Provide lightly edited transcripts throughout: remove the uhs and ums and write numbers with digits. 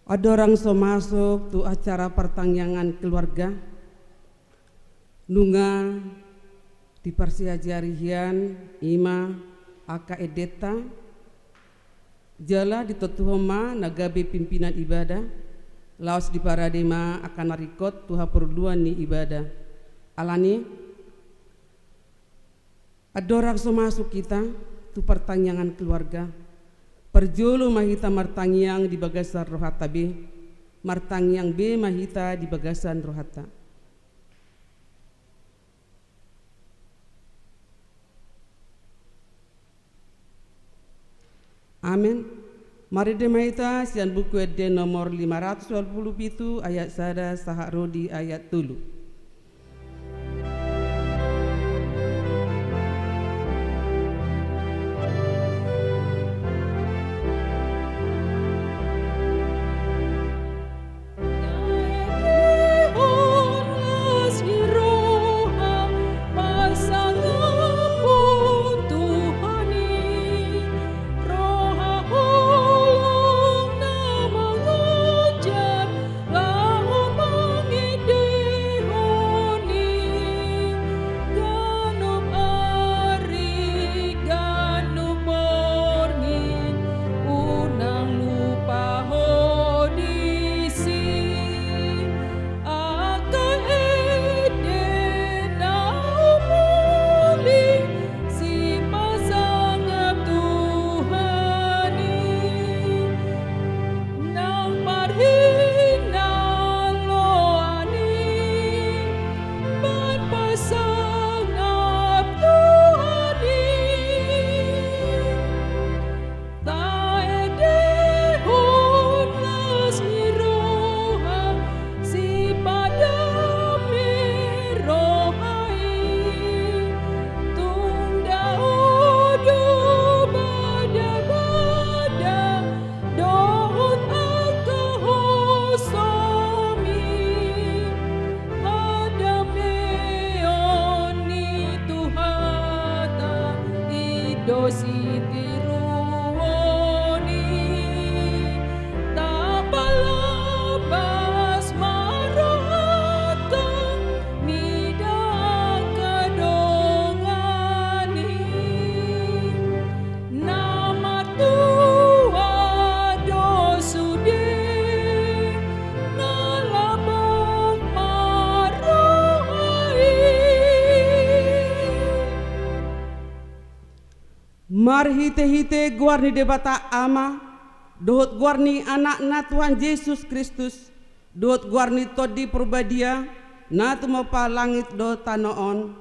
Ada orang so masuk tu acara pertangyangan keluarga nunga di persiajarian ima aka edeta jala di totuhoma nagabe pimpinan ibadah laos di paradema akan narikot tuha perluan ni ibadah alani ada orang so masuk kita tu pertangyangan keluarga perjolo mahita martangyang di bagasan rohata B martangyang B mahita di bagasan rohata. Amin. Mari demaita sian buku ede nomor 527 ayat sada sahak rodi ayat tulu. Mar hite-hite guarni debata ama dohot guarni anak na Tuhan Yesus Kristus dohot guarni todi perbadia na tumapa langit do tanoon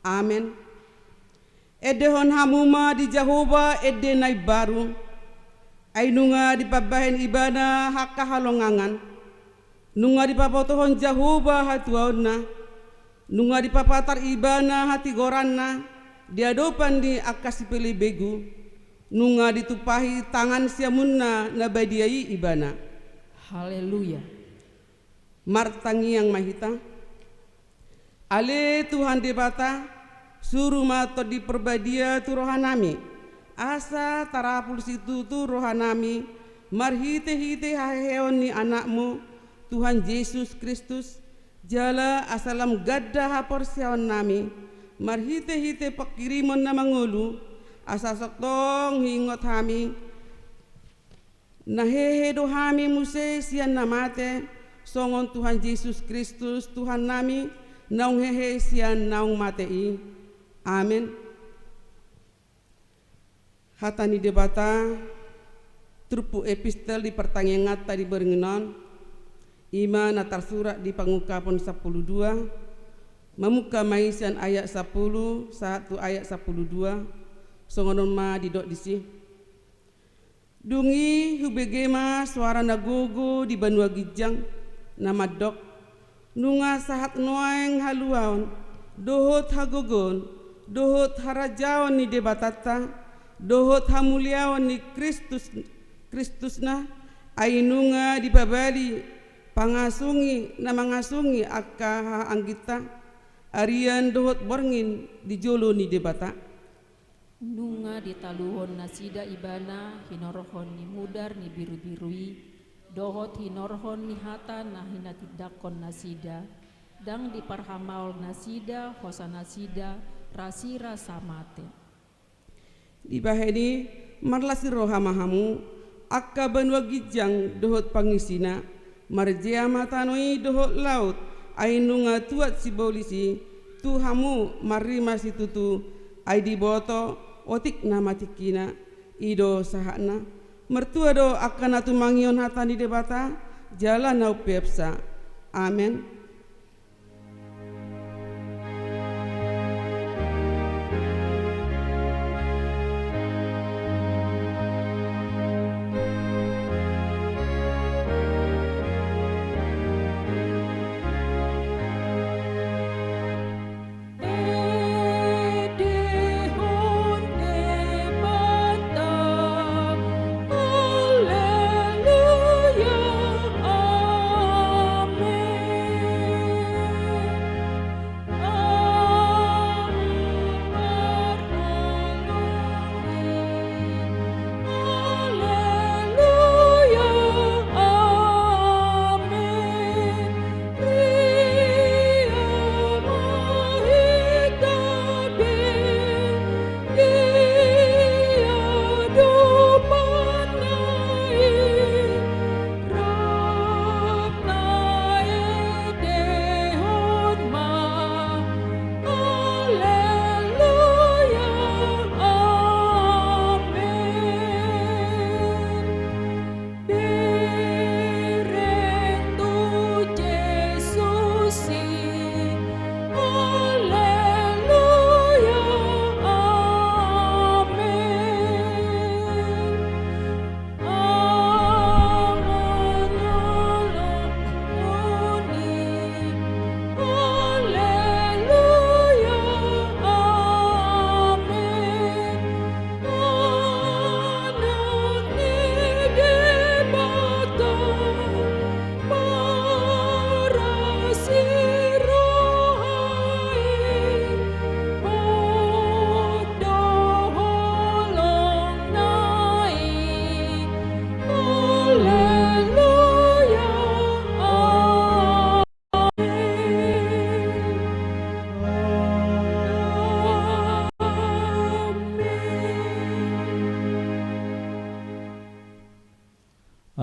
amin. Edehon hamuma di Jehovah ede nai baru ainunga di pabahen ibana hakka halongangan nunga di papotohon Jehovah hatuauna nunga di papatar ibana hati goranna diadopan di akasi pilih begu nunga ditupahi tangan siamunna nabadiai ibana. Haleluya. Martangi yang mahita ale Tuhan debata suruh mato di perbadia tu rohanami asa tarapul situ tu rohanami marhite-hite haheon ni anakmu Tuhan Yesus Kristus jala asalam gadda hapor siawan nami marhite-hite pakirimon na mangulu asa soktong hingot hami nahehedo hami muse sian namate songon Tuhan Yesus Kristus Tuhan nami naung hehe sian naung matei amin. Hatani debata trupu epistel di pertanyaan tadi berengenon iman natar surat di pangukapon 12 Memuka maisian ayat 10 satu ayat 12 songonon ma didok disi dungi hubegema suara nagogo di Banua Gijang nama dok nunga sahat noeng haluaon dohot hagogon dohot harajaon ni debatata dohot hamuliaon ni Kristusna ainunga di babali pangasungi na mangasungi akka anggita Arian dohot borngin di jolo ni debata nunga ditaluhon nasida ibana hinorohon ni mudar ni biru-birui dohot hinorhon nihata nahina tidakon nasida, dang diparhamaul nasida hosa nasida rasira samate. Dibaheni marlasi rohamahamu akka banwa gijang dohot pangisina marjea matanoi dohot laut ainunga tuat sibolisi tuhamu marima situtu aidi boto otik namatikina ido sahana mertua do akan atu mangion hatani debata jalan nau pepsa. Amen.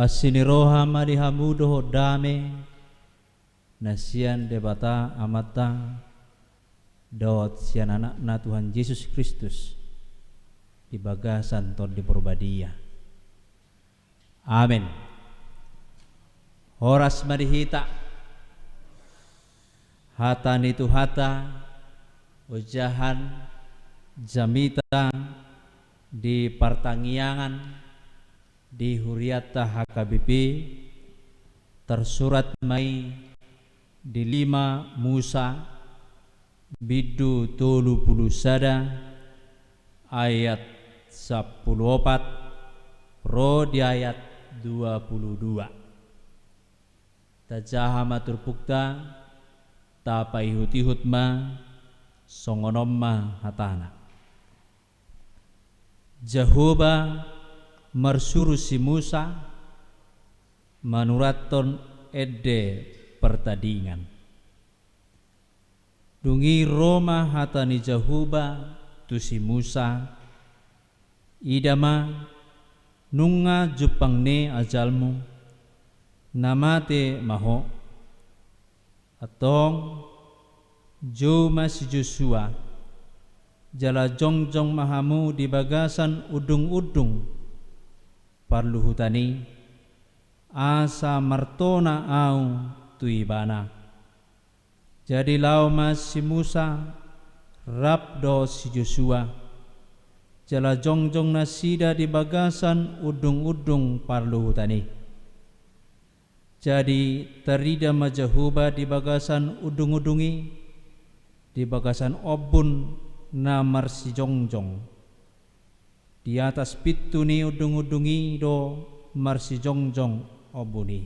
Asiniroha marihamu doho dame nasian debata amata dawat sian anak Tuhan Yesus Kristus di bagasan tol di Purbadia. Amin. Horas marihita hatan itu hata ujahan jamita di pertangiangan di Huriata HKBP tersurat mai di 5 Musa bidu tolu puluh sada ayat 14 pro di ayat 22 tajaha matur pukta tapai hutihutma songonomma hatana Jehovah marsuru si Musa manuraton ede pertadingan dungi Roma hatani Jehovah tu si Musa idama nunga jupang ne ajalmu namate maho atong Joma si Joshua jala jongjong mahamu di bagasan udung-udung parluhutani asa martona au tuibana jadi lau mas si Musa rabdo si Joshua jala jongjong nasida di bagasan udung-udung parluhutani jadi terida majahuba di bagasan udung-udungi di bagasan obun namar si jongjong di atas pitu ni udung-udungi do marsi jongjong obuni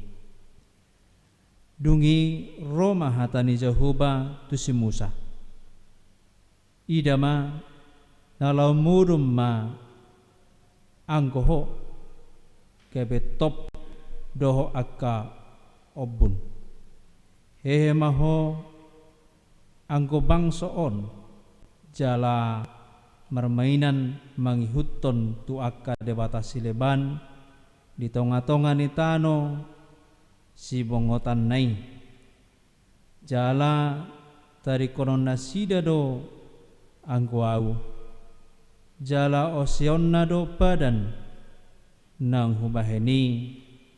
dungi Roma hatani Jehovah tu si Musa idama nalau murum ma angkoho kebe top doho akka obun. Hehe maho anggo bangsoon jala mermainan mangihutton tu akka debata sileban di tonga-tonga ni tano si bongotan nai jala tari konon nasida do anggo au jala osionna do badan nang hubaheni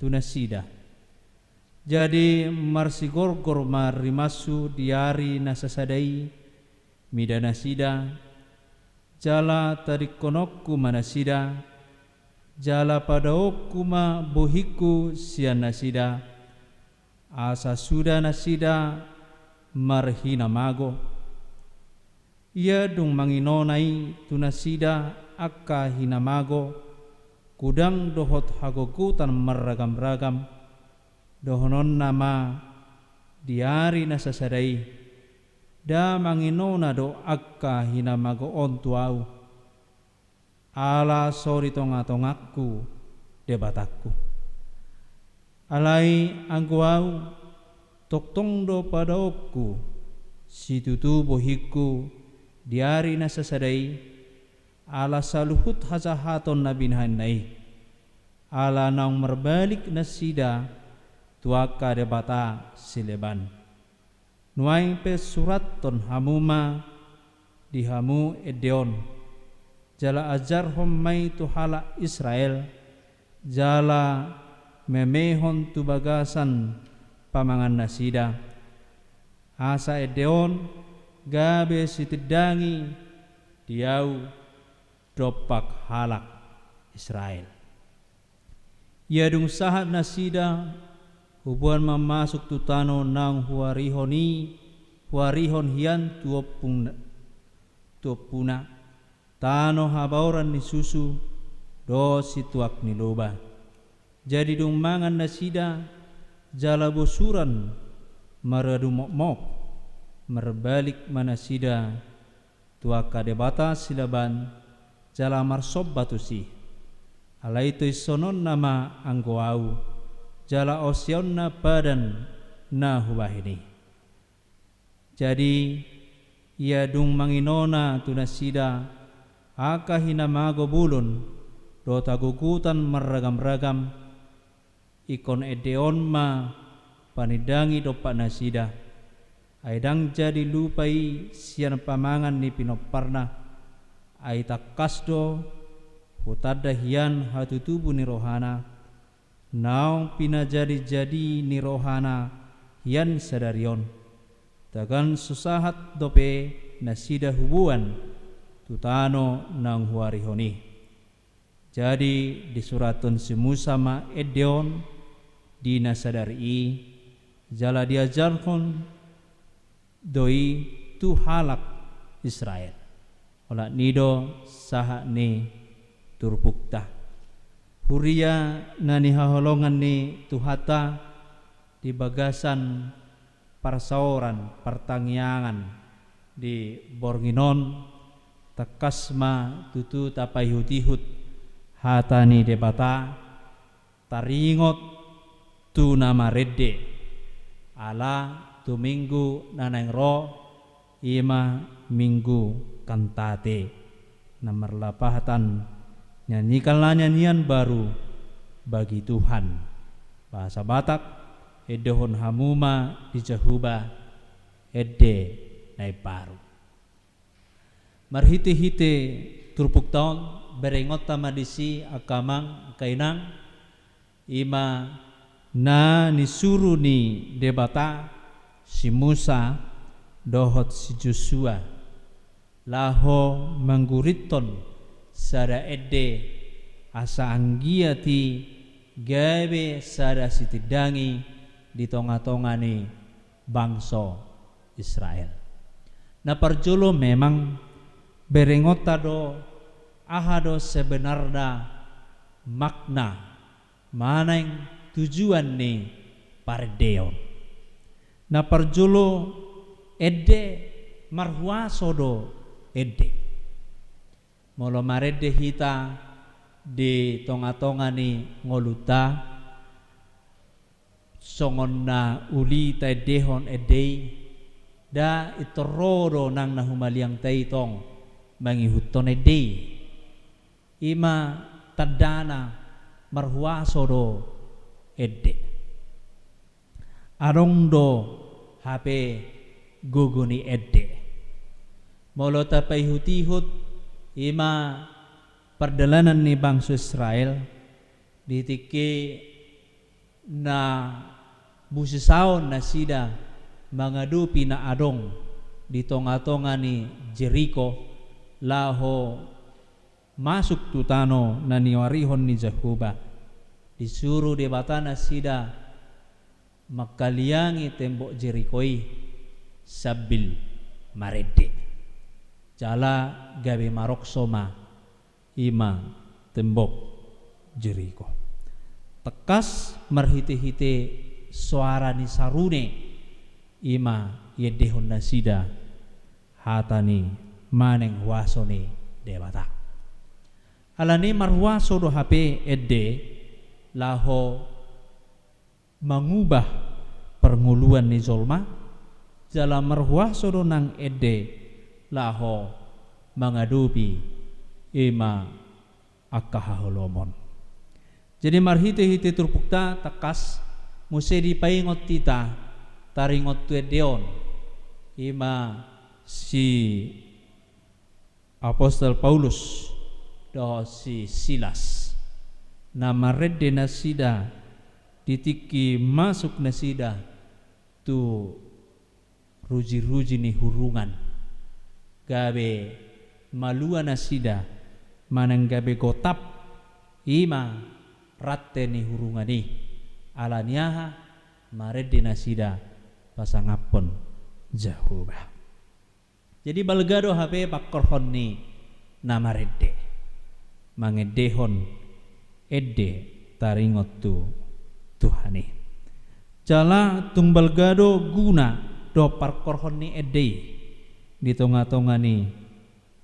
tu nasida. Jadi marsigorgor marimasu diari nasasadai mida nasida jala tarikonokku manasida jala padaokku ma bohiku sian nasida asa sudah nasida marhina mago ia dung manginonai tu nasida akka hinamago kudang dohot hagokutan meragam-ragam dohonon nama diari nasasadai da manginona do akka hinamago ontu au ala sori tonga-tongakku debatakku alai angku au toktong do padaokku situtu bohiku diari nasasadai ala saluhut hazahaton nabinhan nai ala naung merbalik nasida tuaka debata sileban nuai pe surat ton hamuma dihamu edeon jala ajar hommai tu hala Israel jala memehon tu bagasan pamangan nasida asa edeon gabe sitidangi diau dopak halak Israel ia dung sahat nasida hubuan mamasuk tu tano nang huarihon hian tuopuna tano habauran ni susu do situak ni loba jadi dung mangan nasida jala bosuran maradu mok merbalik manasida tuaka debata silaban jala marsob batusi alaitu isonon nama anggo au jala osionna badan na hubahini jadi ia dung manginona tu nasida aka hinamago bulun do tagukutan meragam-ragam ikon edeon ma panidangi dopak nasida aidang jadi lupai sian pamangan ni pinoparna ai takasdo hutada hian hatutubu ni rohana naung pina jadi ni rohana hian sadarion tagan susahat dope nasida hubuan tutano nang huarihoni jadi di suratun si Musa ma edeon di nasadari jala diajarkon doi tu halak Israel ola nido saha ni turpukta huria nani haholongan ni tuhata di bagasan parsaoran pertangyangan di Borginon takasma tutu tapayhutihut hatani debata taringot tu nama redde ala tu minggu nanang ro ima minggu kantate namar lapahatan nyanyikanlah nyanyian baru bagi Tuhan bahasa Batak edohon hamuma di Jahuba ede nai baru marhite-hite turpuk taon berengot tamadisi akamang kainang ima na nisuru ni debata si Musa dohot si Joshua laho mangguriton sada ede asa anggiati gawe sada sitidangi di tonga-tongani bangsa Israel. Na parjolo memang berengota do ahado sebenarnya makna mana yang tujuan ni pardeon. Na parjolo ede marhuaso do ede. Molo marede hita di tonga-tonga ni ngoluta songon na uli tay dehon edei da itorodo nang nahumaliang tay tong mangihuton edei ima tadana marhuaso do edde arong do hape guguni edde molo tapay hutihut ima perdalanan ni bangsa Israel ditiki na busisaon na sida mangadupi na adong di tonga-tonga ni Jericho laho masuk tutano na niwarihon ni Jehuba disuruh debata na sida makaliangi tembok Jerichoi sabil marede jala gawe maroksoma ima tembok Jericho tekas marhite-hite suara ni sarune ima yedehon nasida hatani maneng wasone dewata alani marwaso do hape edde laho mengubah pernguluan ni zolma jala marwaso do nang edde laho mengadupi ima akahaholomon jadi marhite-hite turpukta takas muse dipaingot tita taringot tuedeon ima si Apostol Paulus do si Silas nama redde nasida ditiki masuk nasida tu ruji-ruji ni hurungan gabe malua nasida manang gabe gotap ima ratte ni hurungani alaniaha maredde nasida pasangapon Jehuba jadi balgado hape pakkorhon ni namaredde mangedehon edde taringot tu Tuhani jala tung balgado guna do parkorhon ni edde di tonga-tonga ni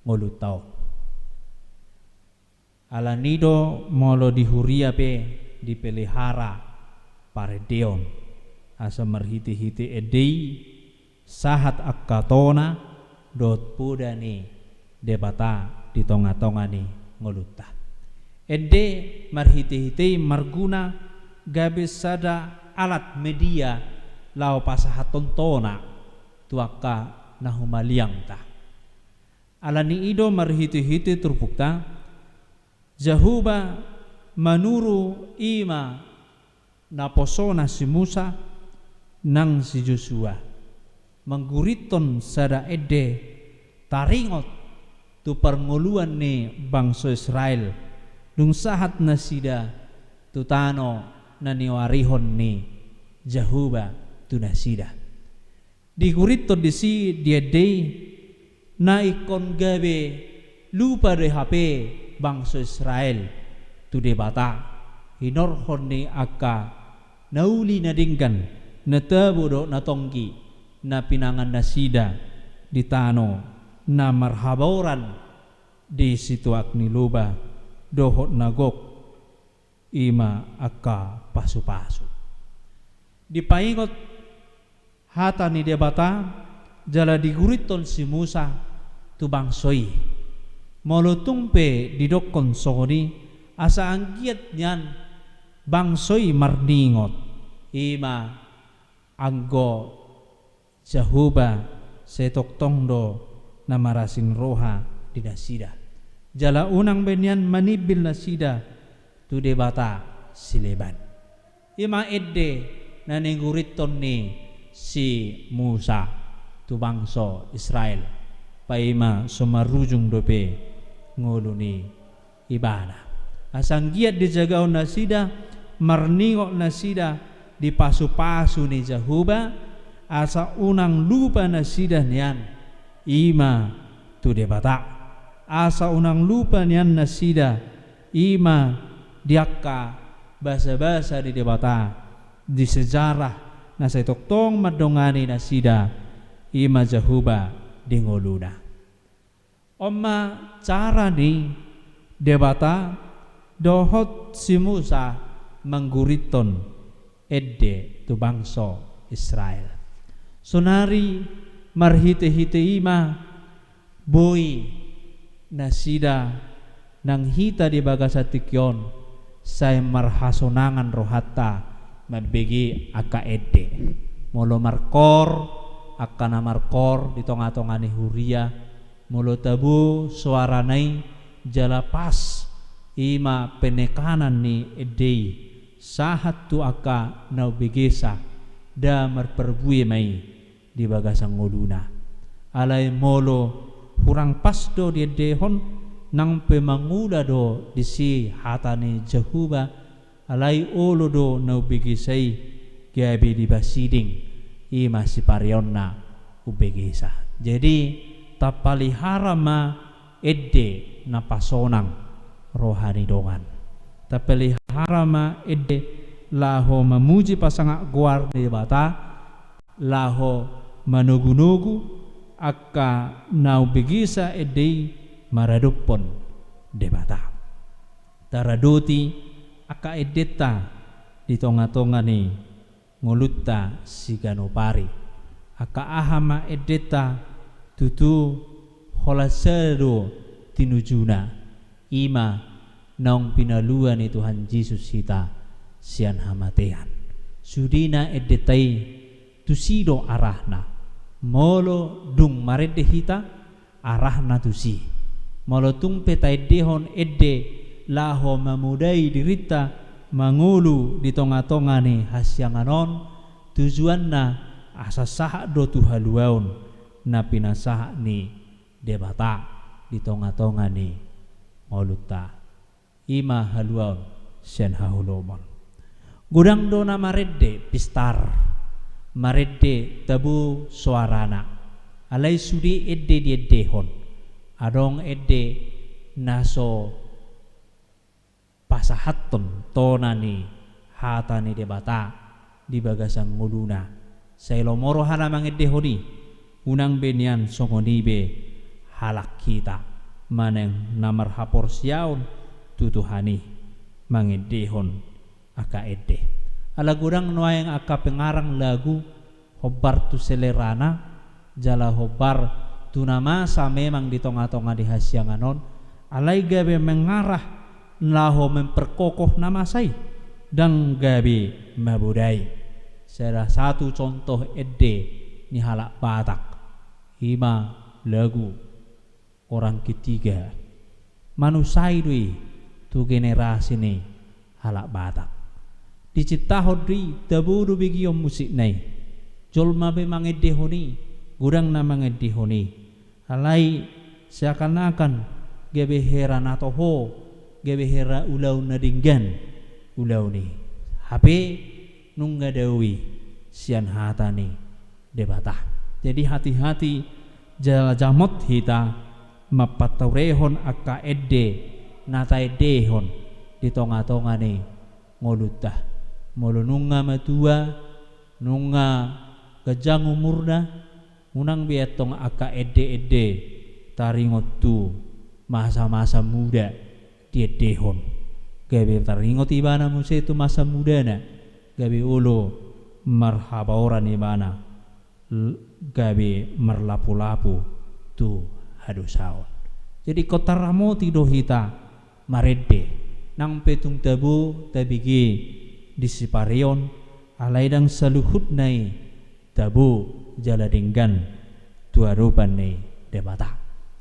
ngolutau alanido molo dihuria pe dipelihara paredeon asa marhiti-hiti edei sahat akatona dot pudani debata di tonga-tonga ni ngoluta edde marhiti-hiti marguna gabe sada alat media lao pasahatontona tuaka nahumaliang ta alani ido marhiti-hiti turpukta Jehuba manuru ima naposona si Musa nang si Joshua mengguriton sada edde taringot tu pernguluan ni bangsa Israel dung sahat nasida tu tano na niwarihon ni Jehuba tu nasida diguriton disi diedei na ikon gabe lupa de hape bangsa Israel tu debata hinorhon ni aka nauli na dinggan na tabudo na tongki na pinangan nasida di tano na marhaboran di situak ni luba dohot nagok ima aka pasu-pasu dipaingot hata ni debata jala diguriton si Musa tu bangsoi molotumpe didokon soni asa anggiat nyan bangsoi marningot ima anggo Jehuba setoktongdo namarasing roha di nasida jala unang benyan manibil nasida tu debata sileban ima edde naninguriton ni si Musa tu bangso Israel paima sumarujung dope nguluni ibana asang giat dijagaon nasida marningok nasida di pasu-pasu ni Jehuba asa unang lupa nasida nian ima tu debata asa unang lupa nian nasida ima diakka basa-basa di debata di sejarah nasa toktong madongani nasida ima Jehuba di ngoluna Oma cara ni debata dohot si Musa mengguriton edde tu bangsa Israel. Sonari marhite-hite ima boy nasida nang hita di bagasa tikyon say marhasonangan rohata mabigi aka edde molo markor akana markor di tonga-tonga ni huria molo tabu suaranai jalapas ima penekanan ni edei sahat tu aka nau begesa da marperbui mai di bagasang ngoluna alai molo hurang pasdo di edehon nang pemangula do di si hatane Jehuba alai olo do nau begesai gabi di basiding ima si parionna ubegesa. Jadi tapalihara ma edde na pasonang rohani dongan. Tapalihara ma edde laho memuji pasanga guar di bata laho manugu-nugu akka nau begisa edde maradupon de bata. Taraduti akka edeta di tonga-tonga ni ngolutta siganopari aka ahama edeta tutu holasero tinujuna ima naung pinaluan ni Tuhan Yesus kita sian hamatean sudina edetai tusido arahna molo dung marede hita arahna tusi molo tung petai dehon edde laho mamudai dirita mangulu di tonga-tonga ni hasyanganon tujuanna asa sahak do tuhaluaun na pinasahak ni debata di tonga-tonga ni ngoluta ima haluaun sen hahulomon gudang do na maredde pistar maredde tabu suarana alai sudi edde di eddehon adong edde naso pasahaton tonani hatani debata di bagasang nguluna saylo moro hana mangedehoni unang benian songonibe halak kita maneng namar hapor siaun tutuhani mangedehon aka edde ala gudang noayang aka pengarang lagu hobar tu selerana jala hobar tu namasa memang di tonga-tonga di hasyanganon alai gabe mengarah laho memperkokoh nama sai dan gabi mabudai. Salah satu contoh edde ni halak Batak ima lagu orang ketiga manusai dui tu generasi ni halak Batak dicipta hodri taburu bigiom musik nai jolma be mangedde honi gudang na mangedde honi halai seakan-akan gabe heran atau ho gabe hera ulau nadinggan ulau ni hape nungga dawi sian hatani debata. Jadi hati-hati jala jamot hita mapataurehon aka edde natai dehon di tonga-tonga ni ngolutah molo nunga matua nunga kejang umurna unang biatong aka edde taringot tu masa-masa muda dia dehon gabe taringot ibana muse itu masa muda na gabe ulo marhaba orang ibana gabe marlapu-lapu tu hadusaon. Jadi kota ramoti dohita maredde nang petung tabu tabigi disiparion alaidang saluhut nai tabu jala denggan tuarupan nai debata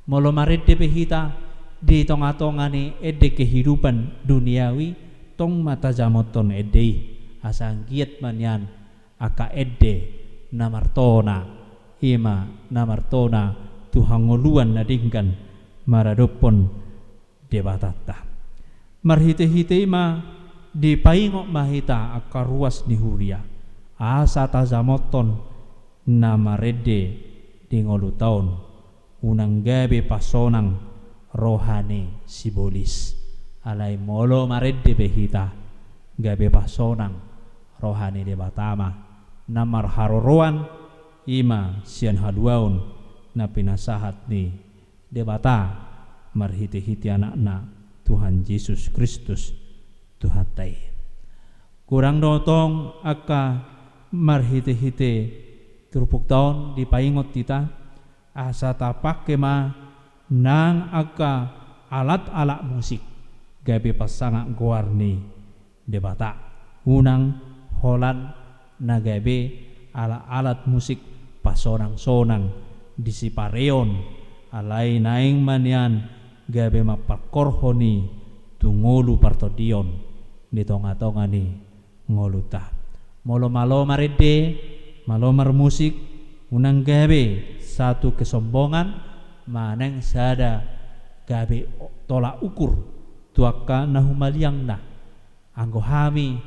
molo maredde behita di tonga-tonga ni edde kehidupan duniawi tong mata jamoton edde asang giat manyan aka edde namartona ima namartona tuhangoluan nadingkan maradopon debatata marhite-hite ima di paingok mahita aka ruas ni huria asa tazamoton namaredde di ngolu taun unang gabe pasonang rohani simbolis alai molo maredde behita gabe pasonang rohani de batama namar haroroan ima sian haluaun na pinasahat ni debata marhiti-hiti anakna Tuhan Yesus Kristus tuhatai kurang dotong aka marhite-hite turupuk taon di paingot kita asa tapak kema nang aka alat-alat musik gabe pasanga guarni debata unang holan na gabe alat-alat musik pasonang-sonang di sipareon alai naing manian gabe mapakorhoni tungolu partodion di tonga-tonga ni ngoluta molo-malo marede malomar musik unang gabe satu kesombongan maneng sada gabe tolak ukur tuaka nahumaliang na anggo hami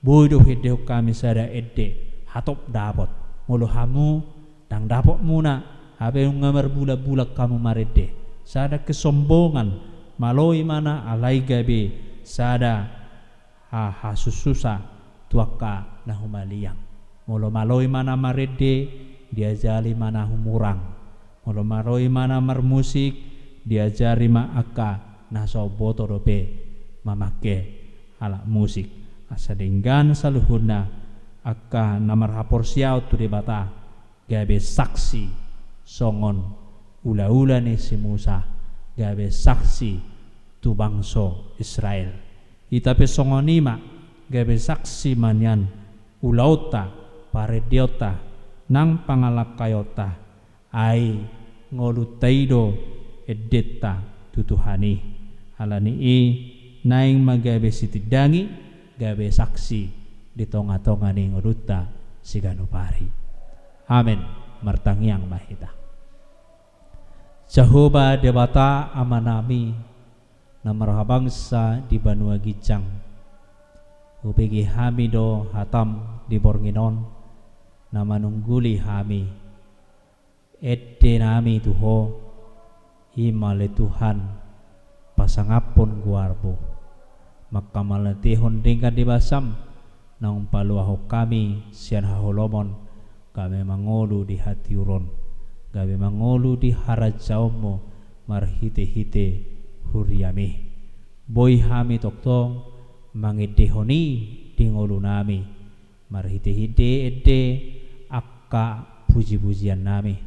bodoh hedeo kami sada edde hatop dapot molo hamu dang dapot muna habe ngamar bula-bula kamu marede sada kesombongan maloi mana alai gabe sada sususa tuaka nahumaliang molo maloi mana marede diajari mana humurang molo maroi mana marmusik diajari ma aka naso boto dobe mamake alat musik asadenggan saluhurna aka namar hapor siau tu debata gabe saksi songon ula-ula ni si Musa gabe saksi tu bangso Israel itape songonima gabe saksi manyan ulauta parediota nang pangalakayota ai ngolutaido edeta tutuhani alani i naing magabe sitidangi gabe saksi di tonga-tonga ni ngoluta siganupari amen martangiang mahita Jehovah debata amanami namarhabangsa di Banua Gijang upegi hamido hatam di Bornginon namanungguli hami edde nami tuho imale Tuhan pasangapon guarbo makamalatihon dingkan di basam nang paluaho kami sian haholomon kami mangolu di hati uron kami mangolu di harajaumo marhite-hite huriami boy hami toktong mangedehoni di ngolu nami marhite-hite edde akka puji-pujian nami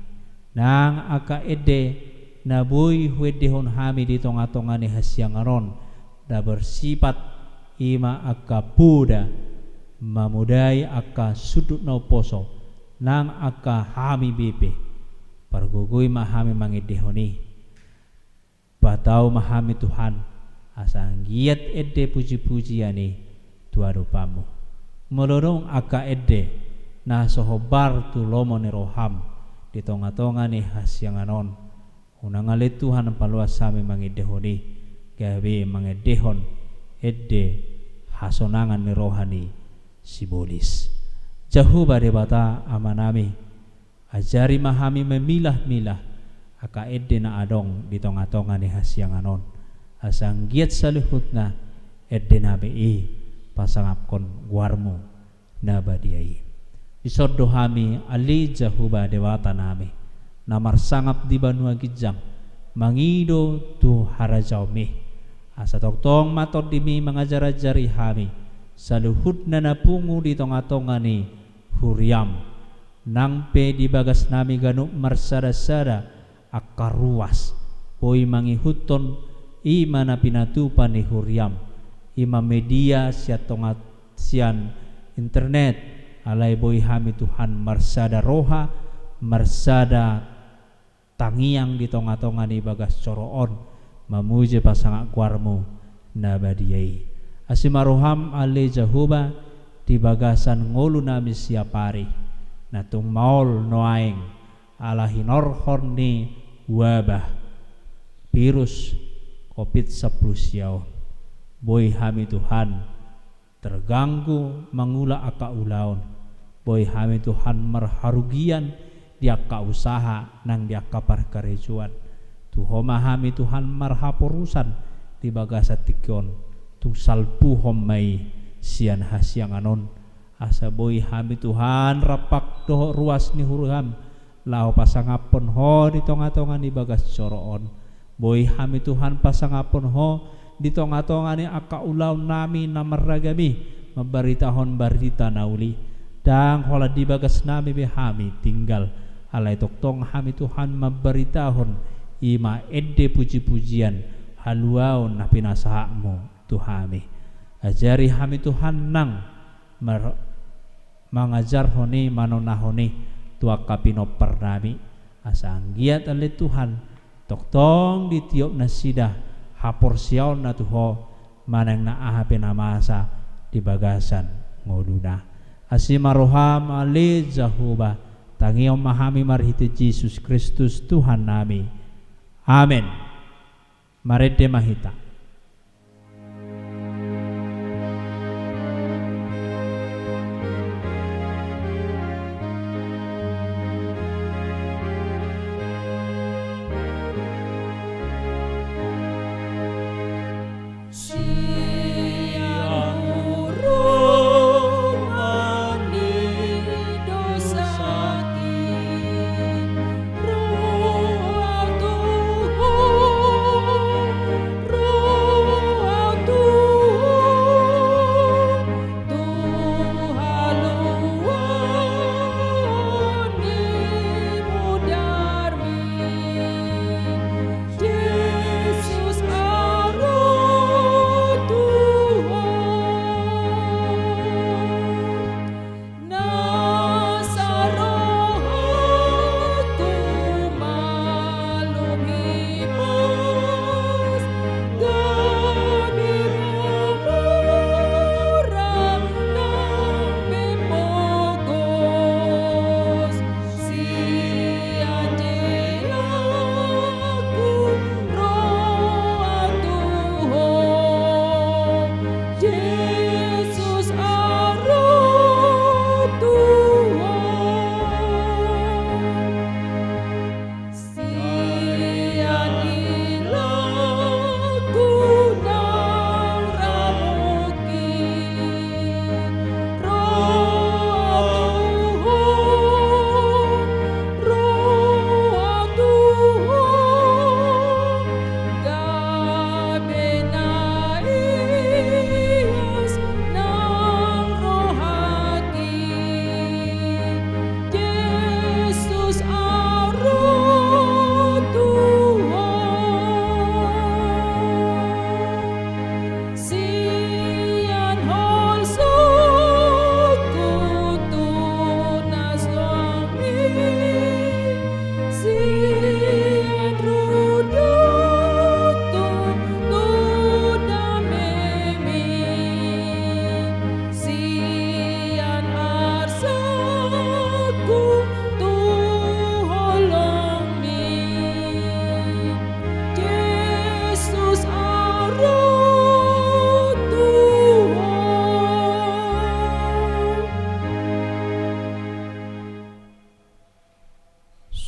nang akka edde na boy huedehon hami di tonga-tonga ni hasyangaron da bersifat ima akka puda mamudai akka sudut no poso nang akka hami bepe pargugui mahami mangedehoni batau mahami Tuhan asanggiat edde puji-pujiani tuadupamu melorong akka edde na sohobar tu lomo ni roham di tonga-tonga ni hasyanganon unangale Tuhan paluas sami mangedehoni gawe mangedehon edde hasonangan ni rohani sibolis Jehovah debata amanami ajari mahami memilah-milah aka edde na adong di tonga-tonga ni hasyanganon asanggiat saluhutna edde na bei pasangapkon guarmu nabadiai isordo hami ali Jehovah dewata nami namar sangap di Banua Gijang mangido tu harajaume asa toktong mator dimi mengajar-ajari hami saluhutna napungu di tonga-tonga ni huriam nangpe di bagas nami ganu marsada-sada akar ruas poi mangihuton imana pinatupan ni huriam ima media siatongat sian internet alai boy hami Tuhan marsada roha marsada tangiang di tonga-tonga ni bagas coroon mamuji pasangak guarmu nabadiai asimaroham ale Jehovah di bagasan ngolu nami siapari natung maol noaing ala hinorhon ni wabah virus COVID-19 siau boy hami Tuhan terganggu mangula aka ulaon boy hami Tuhan marharugian di aka usaha nang di aka parkarejuan tuhoma hami Tuhan marhaporusan di bagasa tikon tung salpu homai sian hasyanganon asa boy hami Tuhan rapak doh ruas ni hurham lao pasangapon ho di tonga-tonga ni bagas coroon boy hami Tuhan pasangapon ho di tonga-tonga ni aka ulaw nami namaragami memberitakan berita nauli dang hola di bagas nami behami tinggal alai toktong hami Tuhan memberitakan ima edde puji-pujian haluau na pinasahakmu Tuhami ajari hami Tuhan nang mengajar honi manonahoni tua kapino pernami asang giat oleh Tuhan toktong di tiop nasida hapor siaw na tuho manang na ahape na masa di bagasan ngoduna asimaroham ale Jahoba tangiom mahami marhite Yesus Kristus Tuhan nami amin. Marede mahita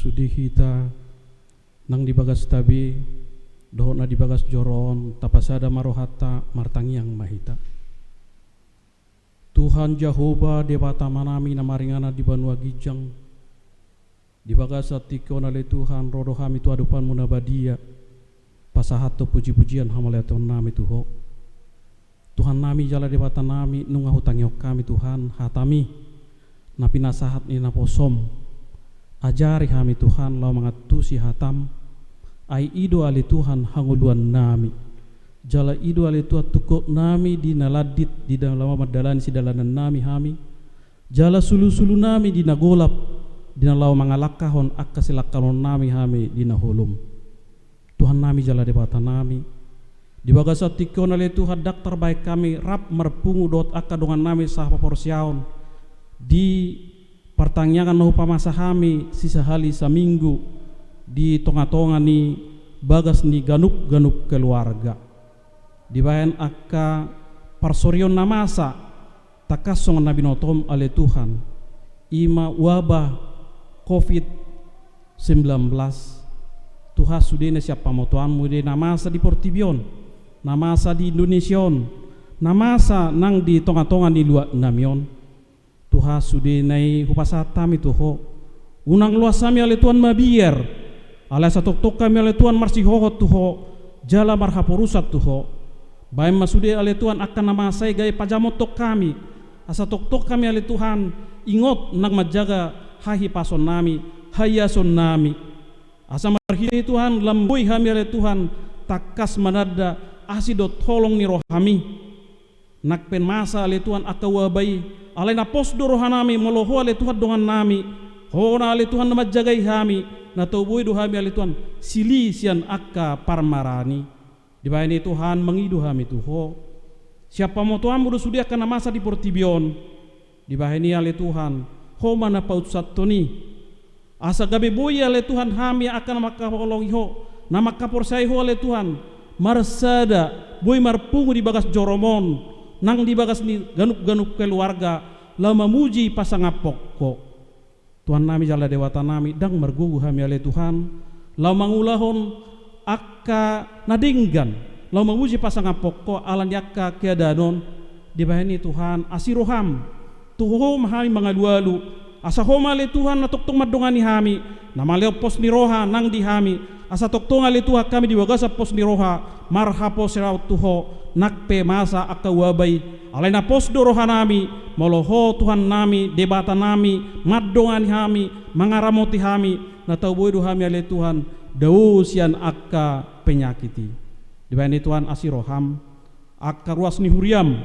sudi hita nang dibagas tabi doh na dibagas joron tapasada marohata martangiang mahita Tuhan Jahoba debata manami na maringana di banua gijang dibagas atiko na le Tuhan rodo kami tu adupan munabadia pasahato puji-pujian hamaleton nami tuho Tuhan nami jala debata nami nunga hutangiok kami Tuhan hatami na pinasahat ni naposom ajari kami Tuhan lau mangatusi hatam ai ido ali Tuhan hanguluan nami jala ido ali Tuhan tukok nami di naladit di dalam madalani si dalanan nami hami jala sulu-sulu nami di nagolap di nalau mangalakahon akka silakalon nami hami di naholum Tuhan nami jala debata nami di bagasat tikon ali Tuhan dak terbaik kami rap merpungu dot akka dongan nami sah paporsiaon di pertanyaan no pamasa kami sisa hali saminggu di tonga-tonga ni bagas ni ganup-ganup keluarga di bayan akka parsorion namasa takasong nabi notom ale Tuhan ima wabah COVID-19 Tuhan sudene siapa motoanmu de namasa di Portibion namasa di Indonesion namasa nang di tonga-tonga ni luar namion Tuhan sudinai hupasatami tuho unang luas kami oleh Tuhan mabiar ala satok-tok kami oleh Tuhan marsi hohot tuho jala marhaporusat tuho Baik masude ale Tuhan akan nama saya gaya pajamot tok kami. Asa tok kami ale Tuhan ingot nak majaga hahi pason nami, hayason nami. Asa marhidai Tuhan lamboi kami ale Tuhan takas manada asidot tolong ni rohami. Nak pen masa ale Tuhan akawabai alai na pos do rohanami moloho ale Tuhan dongan nami. Hona ale Tuhan nama jagai kami na toboi do kami ale Tuhan sili sian akka parmarani. Di bawah ini Tuhan mengidu kami Tuhan. Siapa mau Tuhan mudah sudia kena masa di portibion. Di bawah ini ale Tuhan. Ho mana paut satoni. Asa gabe boy ale Tuhan kami akan makapolong ho. Nama kaporsai ho ale Tuhan. Marsada boy marpungu di bagas joromon. Nang di bagas ni ganup-ganup keluarga. Lama muji pasangapok ko. Tuhan nami jala dewata nami dang mergugu kami ale Tuhan. Lama ngulahon akka nadinggan lau menguji pasangan pokok alan yakka keadanon di bawah ini Tuhan asiroham tuhom hami mangalualu asa homale Tuhan na toktong madongani hami nama leo pos ni roha nang di hami asa toktong ale Tuhan kami di wagasa pos ni roha marhapo seraut tuho nakpe masa akka wabai alai na pos do roha nami moloho Tuhan nami debata nami madongani hami mangaramoti hami na tauboy do hami ale Tuhan dausian akka penyakiti. Di bawah ini Tuhan asiroham, akka ruas ni huriam,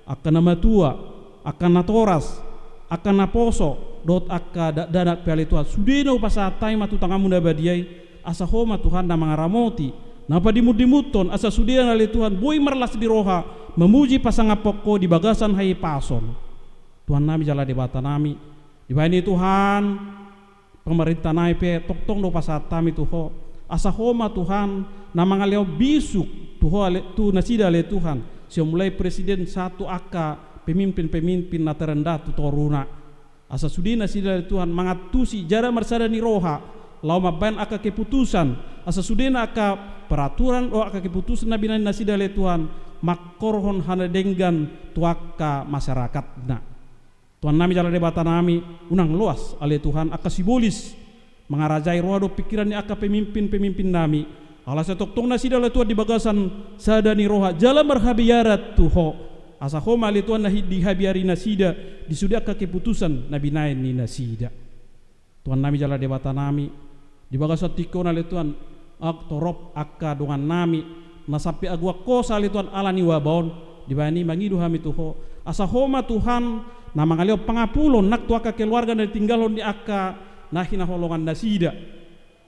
akka nama tua, akka natoras, akka naposo, dot akka danak piala Tuhan. Sudeno pasatai matu tangamu nabadiai, asa homa Tuhan nama ngaramoti, napa dimut-dimuton, asa sudena le Tuhan, boy merlas di roha, memuji pasang poko di bagasan hai pason. Tuhan nami jala debata nami. Di bawah ini Tuhan pemerintah naipe toktong do pasatami tuho asa homa Tuhan nama ngaleo bisuk tuho tu nasida le Tuhan mulai presiden satu akka pemimpin-pemimpin na terendah tu toruna asa sudi nasida le Tuhan mangatusi jara marsada ni roha lau maban akka keputusan asa sudena akka peraturan o akka keputusan nabi nasida le Tuhan makorhon hana denggan tuaka masyarakat na Tuhan nami jala debata nami unang luas ale Tuhan akka simbolis mengarajai roa do pikiran ni akka pemimpin-pemimpin nami ala setoktong nasida le Tuhan di bagasan sadani roha jala marhabiarat tuho asa homa ale Tuhan nahi dihabiari nasida disudi akka keputusan nabi nain ni nasida Tuhan nami jala debata nami di bagasan tikon ale Tuhan ak torop akka dongan nami nasapi agwa kosa ale Tuhan alani wabaon di bani mangidu hami tuho asa homa Tuhan na mangaleo pangapulon nak tuaka keluarga na tinggalon di akka nahina holongan nasida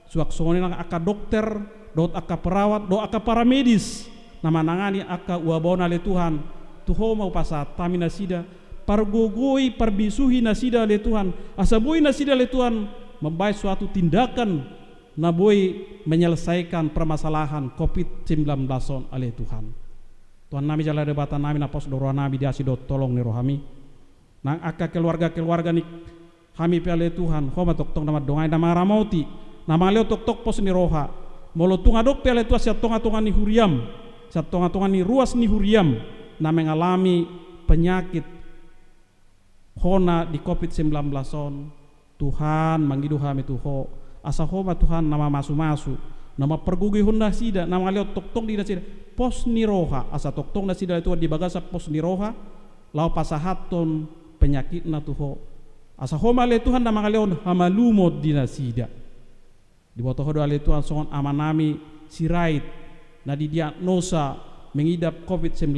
suak sone nang akka dokter dot akka perawat do akka paramedis na manangani akka uabona le Tuhan tuho mau pasatami nasida pargogoi parbisuhi nasida le Tuhan asabui nasida le Tuhan membaik suatu tindakan na boy menyelesaikan permasalahan COVID-19 ale Tuhan Tuhan nami jala debata nami na pos doro nami diasidot tolong ni rohami nang akka keluarga ni kami piale Tuhan homa tok nama dongai nama ramauti nama leo tok pos ni roha molo tungadok piale Tuhan sia tonga-tonga ni huriam sia tonga-tonga ni ruas ni huriam na mengalami penyakit hona di COVID-19 on Tuhan mangidu kami tuho asa homa Tuhan nama masu-masu nama pergugi honda sida nama leo tok di nasida pos ni roha asa tok nasida itu di bagasa pos ni roha lau pasahaton penyakit na tuho asa homa le Tuhan nama ngaleon hamalumot di nasida di boto hodo ale Tuhan songon amanami sirait na didiagnosa mengidap COVID-19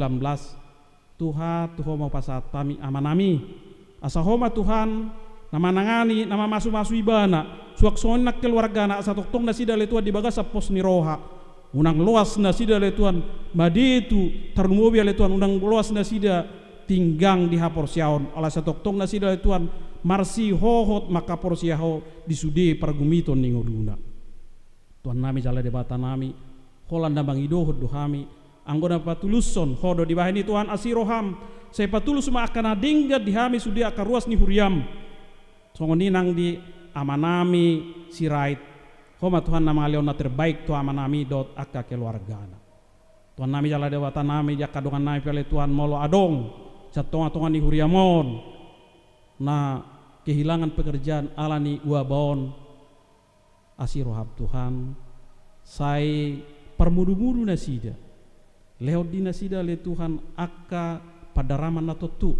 Tuhan tuho mau pasatami amanami asa homa Tuhan nama nangani nama masu-masu ibana suak sonak keluarga na asa toktong nasida le Tuhan di bagasa pos ni roha unang luas nasida le Tuhan maditu tarnumobi ale Tuhan unang luas nasida tinggang di hapor siaon ala satoktong nasida le Tuhan marsi hohot maka porsiaho disude pergumiton ningoluna Tuhan nami jala debata nami holanda bangidohod do kami anggona patuluson hodo di bahani Tuhan asiroham saya patulus ma akan adingga di hami sudi akan ruas ni huriam songoni nang di amanami sirait homa Tuhan nama leona terbaik tu amanami dot akka keluargana Tuhan nami jala debata nami jaka dongan nami pele Tuhan molo adong satonga-tonga ni huriamon na kehilangan pekerjaan alani uabaon asirohab Tuhan sai permudu-mudu nasida Leo dina sida le Tuhan aka padaraman na totu.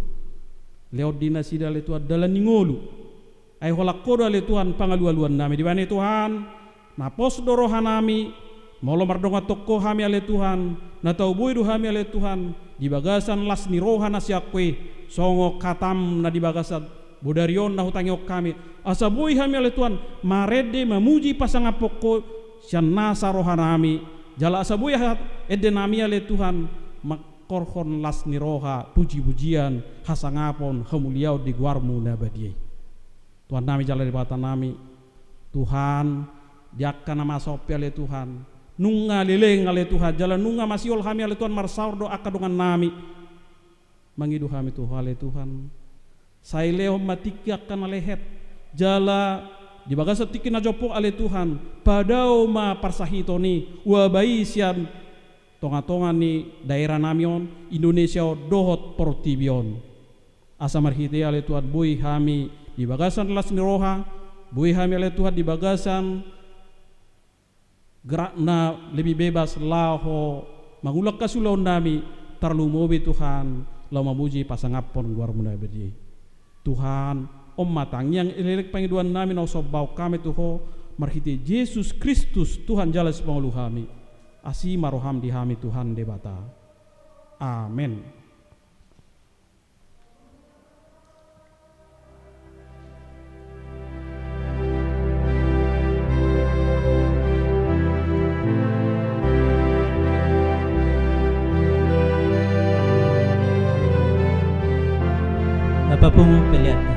Leo dina sida le Tuhan dalam ningolu. Ay holak kodo le Tuhan pangalualuan nami. Di mana Tuhan na pos dorohan nami. Molo mardonga toko hami ale Tuhan. Na tau buidu hami ale Tuhan. Di bagasan las ni rohan na siakwe. Songo katam na di bagasan. Budarion na hutangyo kami. Asa bui hami ale Tuhan. Marede memuji pasangapoko. Sian nasa rohan nami. Jala asa bui ede nami ale Tuhan. Makorhon las ni roha. Puji-pujian. Hasangapon. Hamuliau di guarmu nabadiye. Tuhan nami jala di bata nami. Tuhan. Diakka nama sopi ale Tuhan. Nunga leleng ale Tuhan. Jala nunga masiol kami ale Tuhan. Marsaur doa kadungan nami. Mangidu kami Tuhan ale Tuhan. Saya leo matikiakan alehet. Jala di bagasa tikin ajopo ale Tuhan. Padao ma parsahitoni. Wabai sian. Tonga-tonga ni daerah namion. Indonesia dohot portibion. Asa marhiti ale Tuhan. Bui kami di bagasan las niroha. Bui kami ale Tuhan di bagasan gerakna lebih bebas laho mangulak kasulau nami tarlu mobi Tuhan lau mamuji pasangapon luar munabedi Tuhan om matang yang elelek pangiduan nami nau sobau kami tuho marhiti Yesus Kristus Tuhan jala sepangulu kami asi maroham di kami Tuhan debata amin. Apa pun pilihan.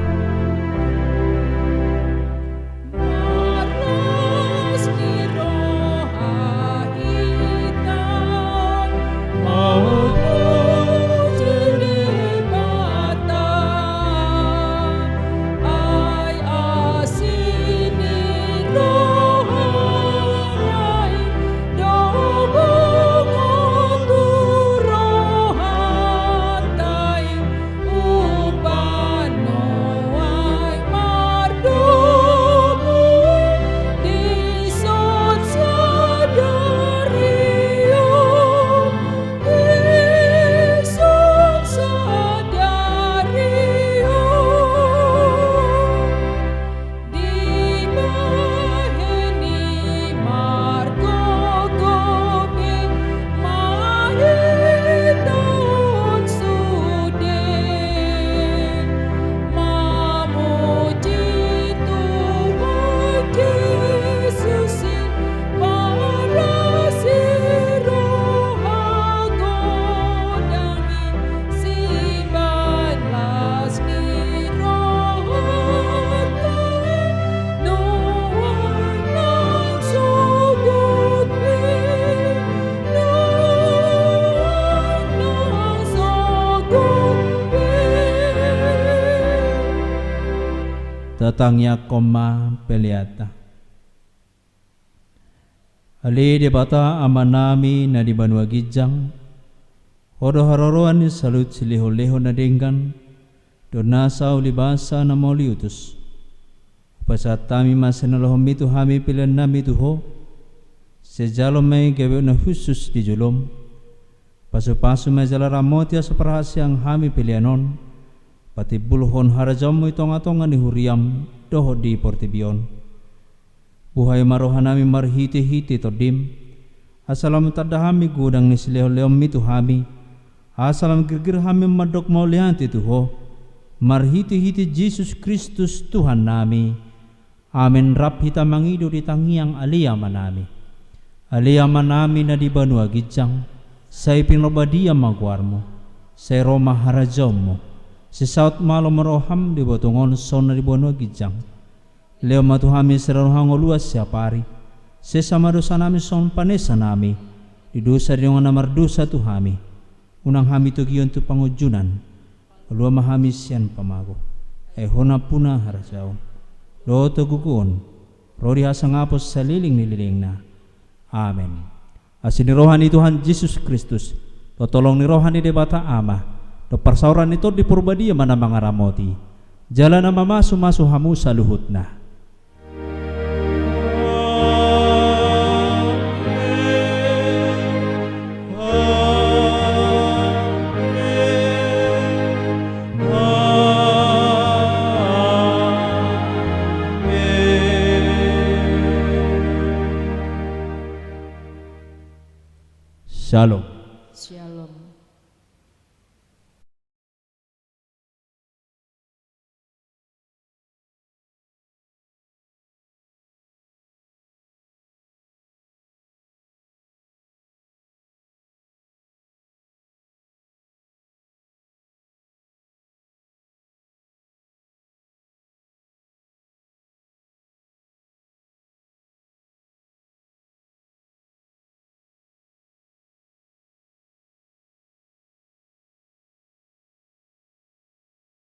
Datangnya koma peliata. Ali debata amanami na di Banua Gijang. Horo-horoan ni salut siliho-leho na denggan. Donasa ulibasa na mauliutus. Pasat tami masenalahom itu hami pilihan nami tuho. Sejalo may gawe na khusus di julom. Pasu-pasu may jala ramotia sa perhasiang hami pilihanon. Pati bulhon harajamu itonga-tonga ni huriam doho di portibion. Buhay marohanami marhiti-hiti todim. Asalam tadahami gudang ni sileho-leom itu hami. Asalam girgir hami madok maulianti tuho. Marhiti-hiti Yesus Kristus Tuhan nami. Amin rap hita mangido di tangiang aliyama nami. Aliyama nami na di Banua Gijang. Say pinrobadia magwarmo. Say Roma harajamu. Si saut malo maroham di botongon sona di Banua Gijang. Leo matuhami seraruhang luas siapari. Si samadosa nami son panesa nami. Di dosa di nga namardosa tuhami. Unang hami tu giyon tu pangujunan. Lua mahami siyan pamago. Hona puna harajaw. Lo to gugun. Rodi hasang apos sa liling-nililing na. Amen. Asin ni rohan ni Tuhan Yesus Kristus. Totolong ni rohan ni debata ama. Do parsauran ito di purbadia mana mga ramoti. Jalan na mamasu-masu hamu sa luhut na. Amen. Shalom.